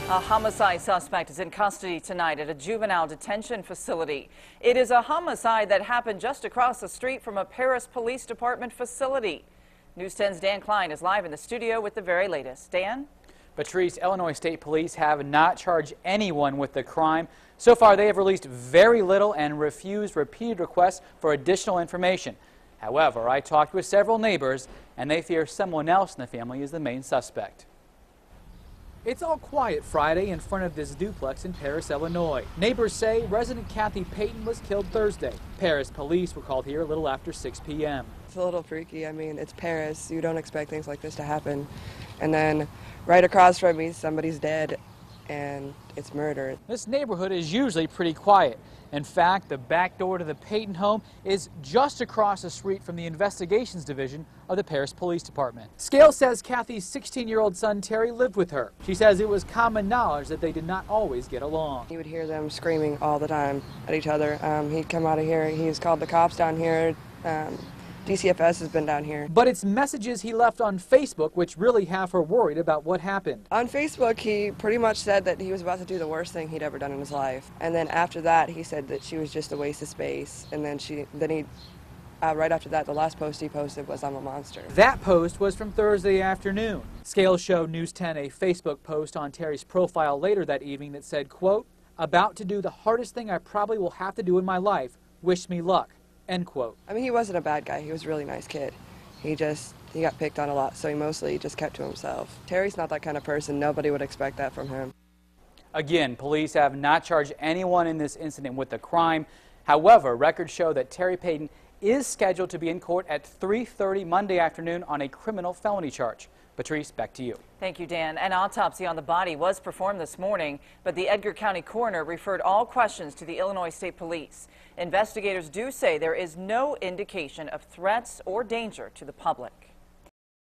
A homicide suspect is in custody tonight at a juvenile detention facility. It is a homicide that happened just across the street from a Paris Police Department facility. News 10's Dan Klein is live in the studio with the very latest. Dan? Patrice, Illinois State Police have not charged anyone with the crime. So far, they have released very little and refused repeated requests for additional information. However, I talked with several neighbors, and they fear someone else in the family is the main suspect. It's all quiet Friday in front of this duplex in Paris, Illinois. Neighbors say resident Kathie Payton was killed Thursday. Paris police were called here a little after 6 p.m. It's a little freaky. I mean, it's Paris. You don't expect things like this to happen. And then right across from me, somebody's dead, and it's murder. This neighborhood is usually pretty quiet. In fact, the back door to the Payton home is just across the street from the investigations division of the Paris Police Department. Scale says Kathie's 16-year-old son Terry lived with her. She says it was common knowledge that they did not always get along. You would hear them screaming all the time at each other. He'd come out of here. He's called the cops down here. DCFS has been down here. But it's messages he left on Facebook which really have her worried about what happened. On Facebook, he pretty much said that he was about to do the worst thing he'd ever done in his life. And then after that, he said that she was just a waste of space. And then right after that, the last post he posted was, "I'm a monster." That post was from Thursday afternoon. Scale showed News 10 a Facebook post on Terry's profile later that evening that said, quote, "About to do the hardest thing I probably will have to do in my life. Wish me luck." End quote. I mean, he wasn't a bad guy. He was a really nice kid. He got picked on a lot, so he mostly just kept to himself. Terry's not that kind of person. Nobody would expect that from him. Again, police have not charged anyone in this incident with the crime. However, records show that Terry Payton is scheduled to be in court at 3:30 Monday afternoon on a criminal felony charge. Patrice, back to you. Thank you, Dan. An autopsy on the body was performed this morning, but the Edgar County coroner referred all questions to the Illinois State Police. Investigators do say there is no indication of threats or danger to the public.